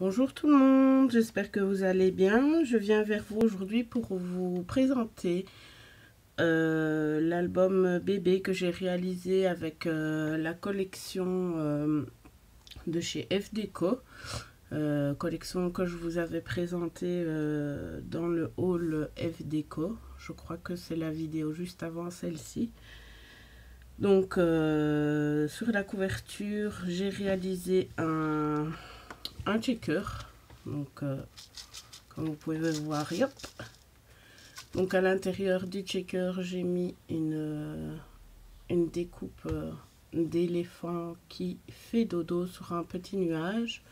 Bonjour tout le monde, j'espère que vous allez bien. Je viens vers vous aujourd'hui pour vous présenter l'album bébé que j'ai réalisé avec la collection de chez F Déco. Collection que je vous avais présentée dans le hall F Déco. Je crois que c'est la vidéo juste avant celle-ci. Donc sur la couverture, j'ai réalisé un checker. Donc comme vous pouvez le voir, yop. Donc à l'intérieur du checker, j'ai mis une découpe d'éléphant qui fait dodo sur un petit nuage.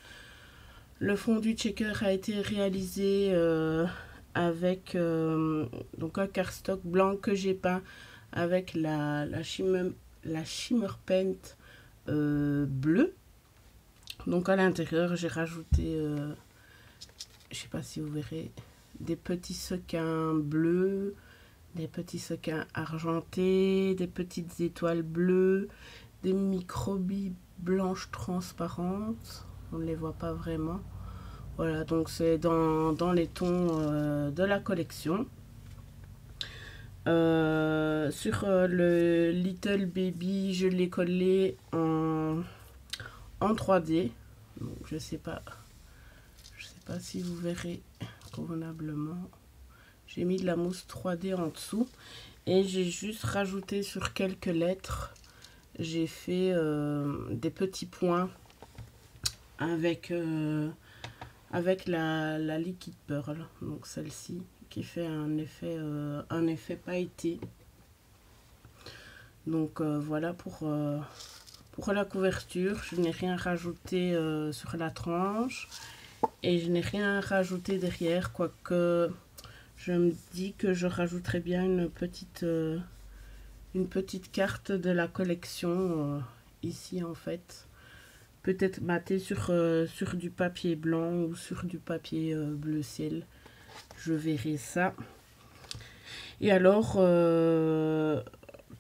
Le fond du checker a été réalisé avec donc un cardstock blanc que j'ai peint avec la shimmer paint bleu. Donc à l'intérieur, j'ai rajouté, je sais pas si vous verrez, des petits sequins bleus, des petits sequins argentés, des petites étoiles bleues, des microbilles blanches transparentes. On ne les voit pas vraiment. Voilà, donc c'est dans les tons de la collection. Sur le Little Baby, je l'ai collé en 3D. Donc, je sais pas si vous verrez convenablement. J'ai mis de la mousse 3D en dessous et j'ai juste rajouté sur quelques lettres. J'ai fait des petits points avec la liquid pearl, donc celle-ci qui fait un effet pailleté. Donc voilà pour la couverture. Je n'ai rien rajouté sur la tranche et je n'ai rien rajouté derrière, quoique je me dis que je rajouterai bien une petite carte de la collection ici en fait. Peut-être mater sur du papier blanc ou sur du papier bleu ciel. Je verrai ça. Et alors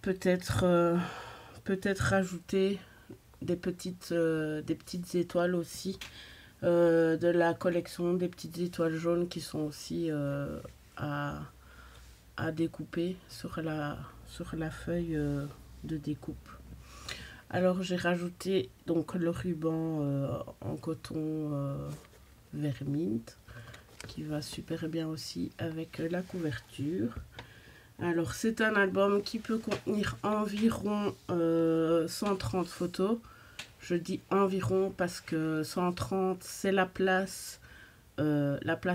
peut-être rajouter des petites étoiles aussi de la collection, des petites étoiles jaunes qui sont aussi à découper sur la feuille de découpe. Alors j'ai rajouté donc le ruban en coton vert mint qui va super bien aussi avec la couverture. Alors c'est un album qui peut contenir environ 130 photos. Je dis environ parce que 130 c'est la place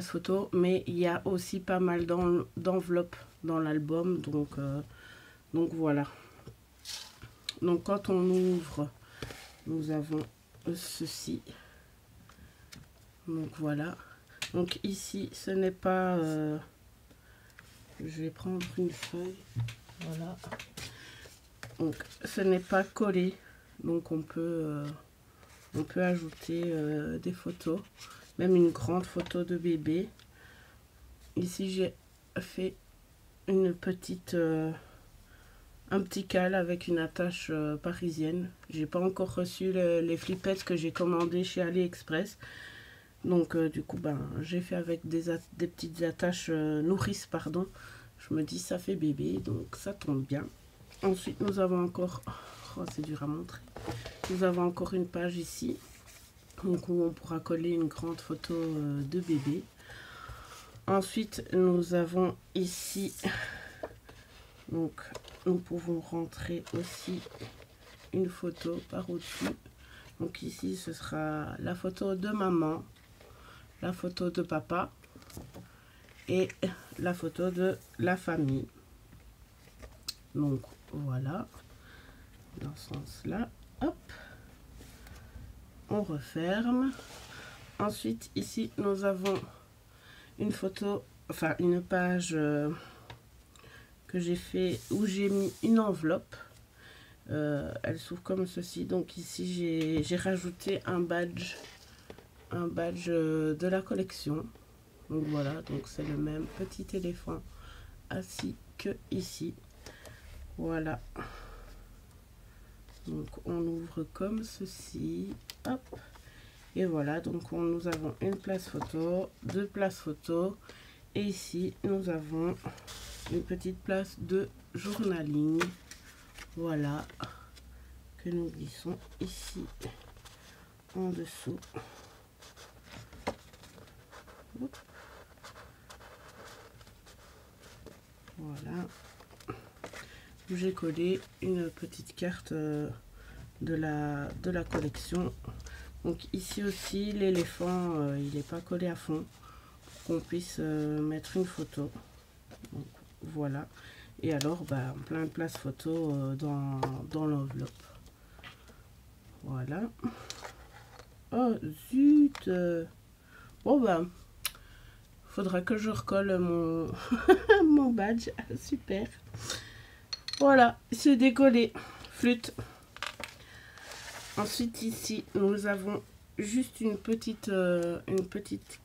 photo, mais il y a aussi pas mal d'enveloppes dans l'album, donc voilà. Donc quand on ouvre, nous avons ceci. Donc voilà. Donc ici, ce n'est pas... je vais prendre une feuille. Voilà. Donc ce n'est pas collé. Donc on peut ajouter des photos. Même une grande photo de bébé. Ici, j'ai fait une petite... un petit cal avec une attache parisienne. J'ai pas encore reçu les flippettes que j'ai commandées chez AliExpress. Donc du coup j'ai fait avec des petites attaches nourrices, pardon. Je me dis ça fait bébé, donc ça tombe bien. Ensuite nous avons encore, oh c'est dur à montrer, nous avons encore une page ici, donc où on pourra coller une grande photo de bébé. Ensuite nous avons ici, donc nous pouvons rentrer aussi une photo par au-dessus. Donc ici ce sera la photo de maman, la photo de papa et la photo de la famille. Donc voilà, dans ce sens là, hop, on referme. Ensuite ici nous avons une photo, enfin une page que j'ai fait où j'ai mis une enveloppe. Elle s'ouvre comme ceci. Donc ici j'ai rajouté un badge de la collection. Donc voilà, donc c'est le même petit éléphant assis que ici. Voilà. Donc on ouvre comme ceci. Hop. Et voilà, donc nous avons une place photo, 2 places photo. Et ici, nous avons une petite place de journaling. Voilà, que nous glissons ici en dessous. Voilà. J'ai collé une petite carte de la collection. Donc ici aussi, l'éléphant, il n'est pas collé à fond, pour qu'on puisse mettre une photo. Donc, voilà. Et alors, bah, plein de place photo dans l'enveloppe. Voilà. Oh, zut. Bon, bah, faudra que je recolle mon, mon badge. Super. Voilà, c'est décollé. Flûte. Ensuite, ici, nous avons juste une petite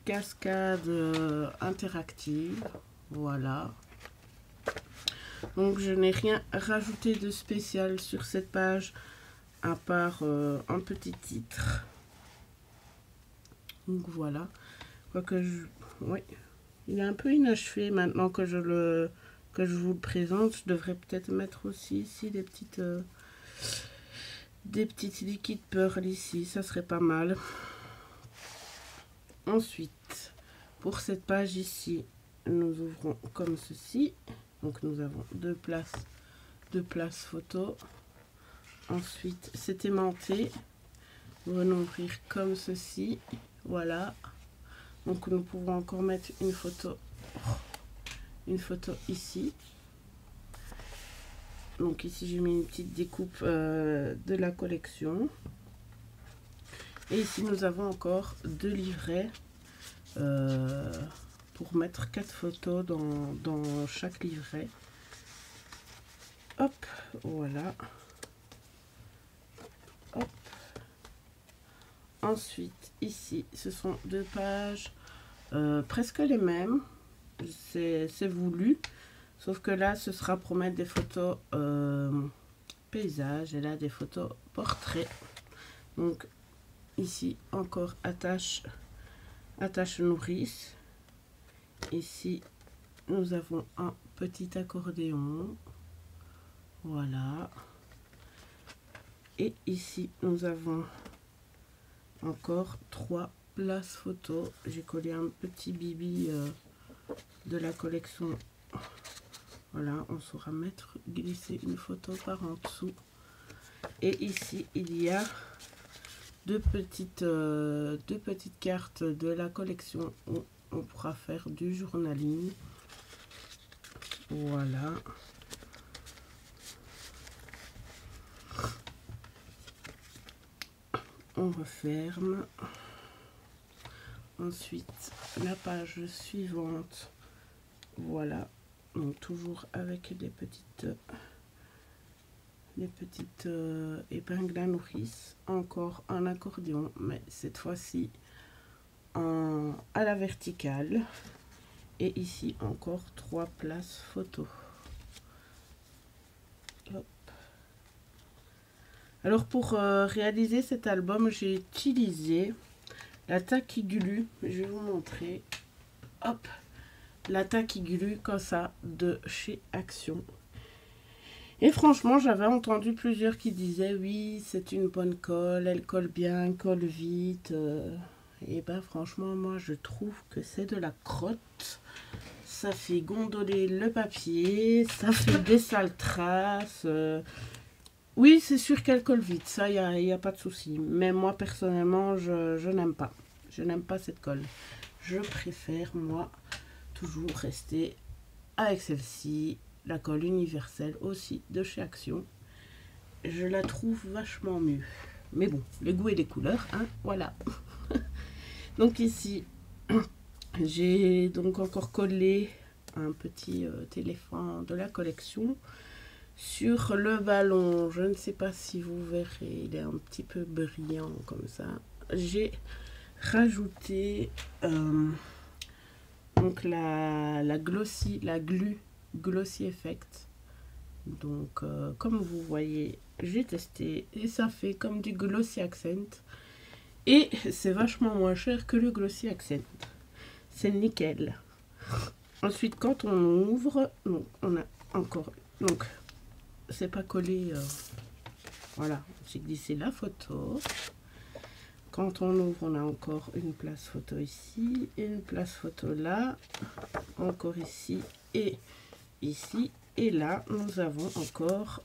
cascade interactive. Voilà. Donc, je n'ai rien rajouté de spécial sur cette page, à part un petit titre. Donc, voilà. Quoique, oui, il est un peu inachevé maintenant que je vous le présente. Je devrais peut-être mettre aussi ici des petites liquides pearl ici, ça serait pas mal. Ensuite, pour cette page ici, nous ouvrons comme ceci. Donc nous avons deux places photo. Ensuite, c'est aimanté. Nous allons ouvrir comme ceci. Voilà. Donc nous pouvons encore mettre une photo ici. Donc ici j'ai mis une petite découpe de la collection. Et ici nous avons encore 2 livrets pour mettre 4 photos dans chaque livret. Hop, voilà. Hop. Ensuite ici ce sont 2 pages presque les mêmes. C'est voulu. Sauf que là, ce sera pour mettre des photos paysages et là, des photos portraits. Donc, ici, encore attache nourrice. Ici, nous avons un petit accordéon. Voilà. Et ici, nous avons encore 3 places photos. J'ai collé un petit bibi de la collection. Voilà, on saura glisser une photo par en dessous. Et ici, il y a deux petites cartes de la collection où on pourra faire du journaling. Voilà. On referme. Ensuite, la page suivante. Voilà. Donc toujours avec des petites épingles à nourrice. Encore un accordéon, mais cette fois-ci à la verticale. Et ici encore 3 places photo. Hop. Alors pour réaliser cet album, j'ai utilisé la Tacky Glue. Je vais vous montrer. Hop. La Tacky Glue comme ça de chez Action. Et franchement, j'avais entendu plusieurs qui disaient oui, c'est une bonne colle, elle colle bien, colle vite. Et ben franchement, moi je trouve que c'est de la crotte. Ça fait gondoler le papier, ça fait des sales traces. Oui, c'est sûr qu'elle colle vite, ça, il n'y a pas de souci. Mais moi personnellement, je n'aime pas. Je n'aime pas cette colle. Je préfère, moi, toujours rester avec celle-ci, la colle universelle aussi de chez Action. Je la trouve vachement mieux. Mais bon, les goûts et les couleurs, hein, voilà. Donc ici, j'ai donc encore collé un petit éléphant de la collection sur le ballon. Je ne sais pas si vous verrez, il est un petit peu brillant comme ça. J'ai rajouté donc la glue glossy effect. Donc comme vous voyez, j'ai testé et ça fait comme du glossy accent. Et c'est vachement moins cher que le Glossy Accent. C'est nickel. Ensuite, quand on ouvre, donc on a encore, donc c'est pas collé, voilà, j'ai glissé la photo. Quand on ouvre, on a encore une place photo ici, une place photo là, encore ici et ici. Et là, nous avons encore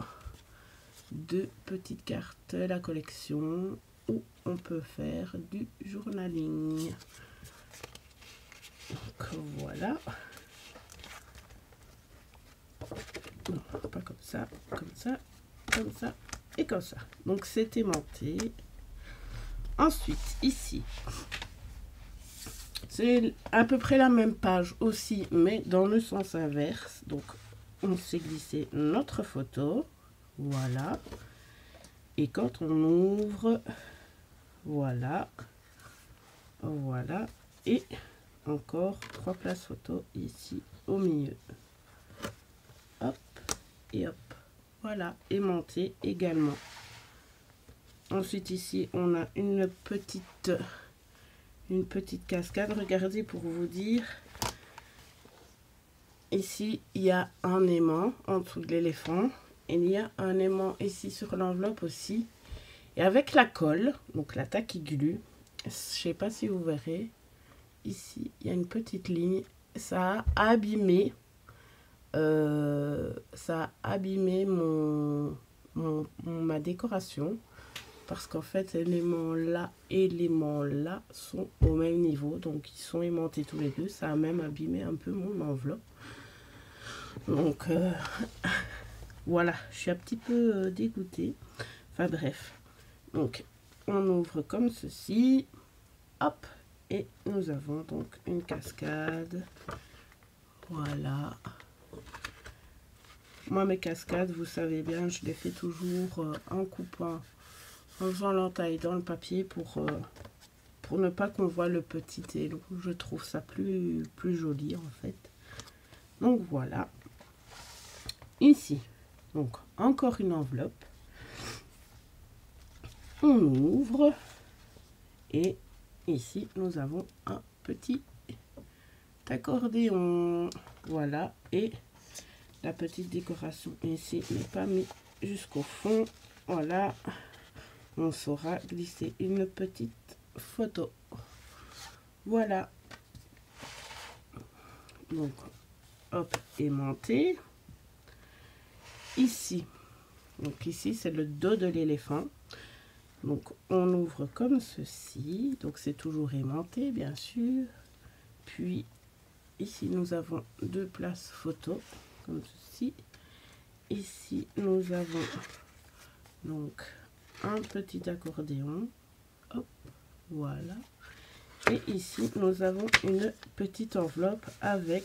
deux petites cartes, la collection, où on peut faire du journaling. Donc voilà. Non, pas comme ça, comme ça, comme ça et comme ça. Donc c'est aimanté. Ensuite, ici, c'est à peu près la même page aussi, mais dans le sens inverse. Donc on s'est glissé notre photo. Voilà. Et quand on ouvre, voilà. Voilà. Et encore 3 places photo ici au milieu. Hop et hop. Voilà. Aimanté également. Ensuite ici on a une petite cascade. Regardez pour vous dire. Ici il y a un aimant en dessous de l'éléphant. Il y a un aimant ici sur l'enveloppe aussi. Et avec la colle, donc la tacky glue, je sais pas si vous verrez. Ici il y a une petite ligne. Ça a abîmé. Ma décoration. Parce qu'en fait, l'élément là et l'élément là sont au même niveau. Donc, ils sont aimantés tous les deux. Ça a même abîmé un peu mon enveloppe. Donc, voilà. Je suis un petit peu dégoûtée. Enfin, bref. Donc, on ouvre comme ceci. Hop. Et nous avons donc une cascade. Voilà. Moi, mes cascades, vous savez bien, je les fais toujours en coupant. En faisant l'entaille dans le papier pour ne pas qu'on voit le petit élo. Je trouve ça plus joli en fait. Donc voilà. Ici, donc encore une enveloppe. On ouvre. Et ici, nous avons un petit accordéon. Voilà. Et la petite décoration ici n'est pas mise jusqu'au fond. Voilà. On saura glisser une petite photo. Voilà. Donc, hop, aimanté. Ici. Donc ici, c'est le dos de l'éléphant. Donc, on ouvre comme ceci. Donc, c'est toujours aimanté, bien sûr. Puis, ici, nous avons deux places photo, comme ceci. Ici, nous avons donc un petit accordéon. Hop, voilà. Et ici, nous avons une petite enveloppe avec,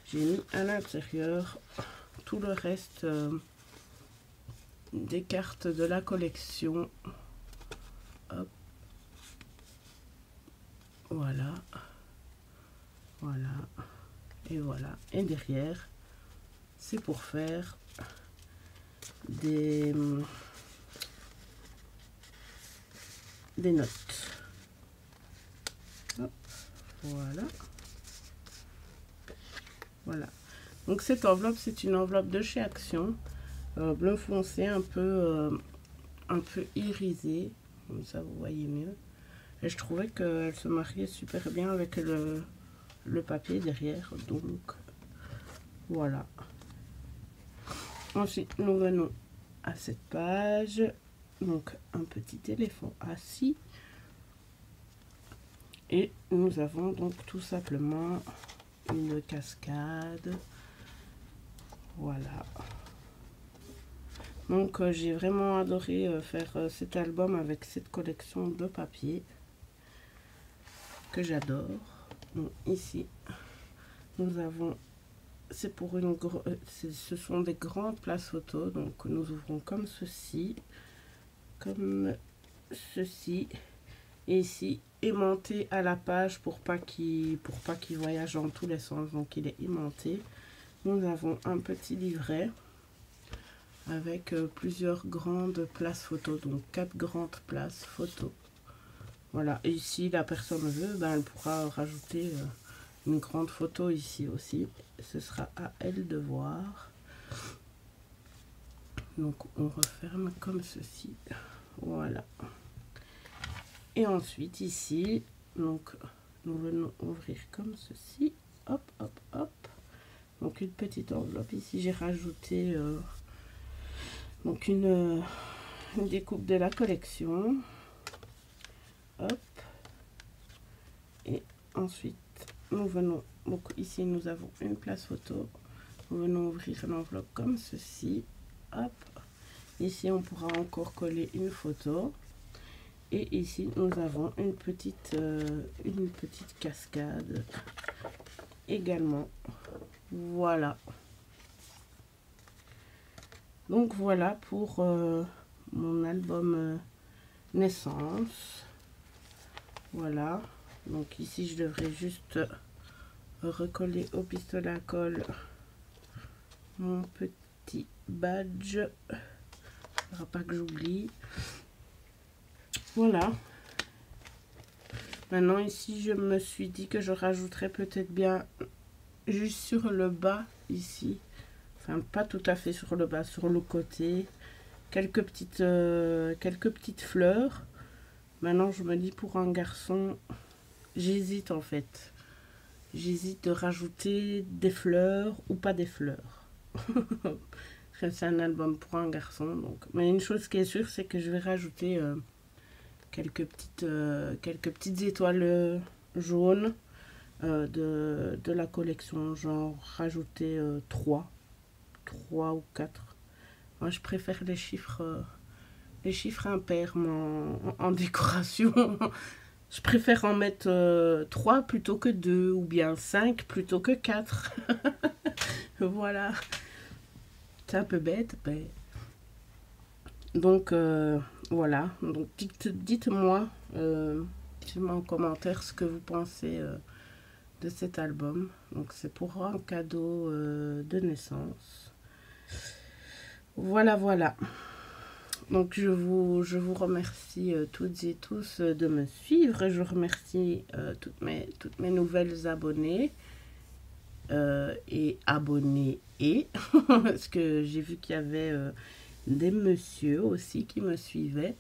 j'ai mis à l'intérieur tout le reste des cartes de la collection. Hop. Voilà. Voilà. Et voilà. Et derrière, c'est pour faire des notes. Hop, voilà. Voilà. Donc cette enveloppe, c'est une enveloppe de chez Action. Bleu foncé, un peu irisé. Comme ça, vous voyez mieux. Et je trouvais qu'elle se mariait super bien avec le papier derrière. Donc, voilà. Ensuite, nous venons à cette page. Donc, un petit éléphant assis. Et nous avons donc tout simplement une cascade. Voilà. Donc j'ai vraiment adoré faire cet album avec cette collection de papier que j'adore. Donc ici, nous avons, c'est pour une ce sont des grandes places photos. Donc nous ouvrons comme ceci, et ici aimanté à la page pour pas qu'il voyage dans tous les sens. Donc il est aimanté. Nous avons un petit livret avec plusieurs grandes places photos, donc 4 grandes places photos. Voilà, et si la personne veut, ben, elle pourra rajouter une grande photo ici aussi. Ce sera à elle de voir. Donc on referme comme ceci. Voilà. Et ensuite ici, donc nous venons ouvrir comme ceci. Hop, hop, hop. Donc une petite enveloppe. Ici j'ai rajouté donc une découpe de la collection. Hop. Et ensuite nous venons, donc ici nous avons une place photo. Nous venons ouvrir l'enveloppe comme ceci. Hop. Ici on pourra encore coller une photo. Et ici nous avons une petite cascade également. Voilà. Donc voilà pour mon album naissance. Voilà. Donc ici je devrais juste recoller au pistolet à colle mon petit badge. Il ne faudra pas que j'oublie. Voilà. Maintenant ici je me suis dit que je rajouterais peut-être bien juste sur le bas ici. Enfin pas tout à fait sur le bas, sur le côté. Quelques petites fleurs. Maintenant je me dis pour un garçon, j'hésite en fait. J'hésite de rajouter des fleurs ou pas des fleurs. C'est un album pour un garçon. Donc. Mais une chose qui est sûre, c'est que je vais rajouter quelques petites étoiles jaunes de la collection. Genre rajouter 3 ou 4. Moi je préfère les chiffres impairs en décoration. Je préfère en mettre 3 plutôt que 2 ou bien 5 plutôt que 4. Voilà. C'est un peu bête, mais... Donc, voilà. Donc, dites-moi en commentaire ce que vous pensez de cet album. Donc, c'est pour un cadeau de naissance. Voilà, voilà. Donc, je vous remercie toutes et tous de me suivre. Je remercie toutes mes nouvelles abonnées. Et abonnés parce que j'ai vu qu'il y avait des messieurs aussi qui me suivaient.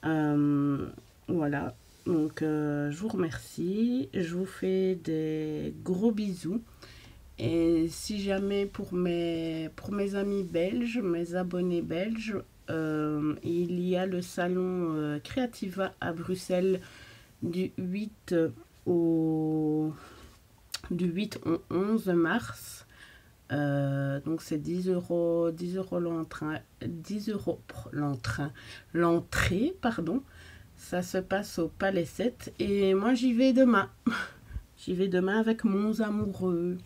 Voilà, donc je vous remercie, je vous fais des gros bisous. Et si jamais pour mes amis belges, mes abonnés belges, il y a le salon Creativa à Bruxelles du 8 au 11 mars. Donc c'est 10 euros l'entrée, pardon. Ça se passe au Palais 7 et moi j'y vais demain. J'y vais demain avec mon amoureux.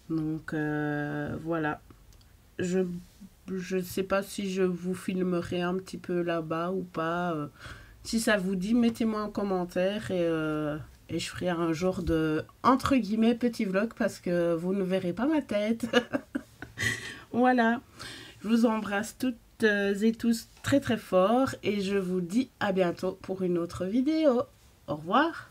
Donc voilà. Je sais pas si je vous filmerai un petit peu là-bas ou pas. Si ça vous dit, mettez-moi en commentaire et je ferai un genre de, entre guillemets, petit vlog parce que vous ne verrez pas ma tête. Voilà. Je vous embrasse toutes et tous très très fort et je vous dis à bientôt pour une autre vidéo. Au revoir.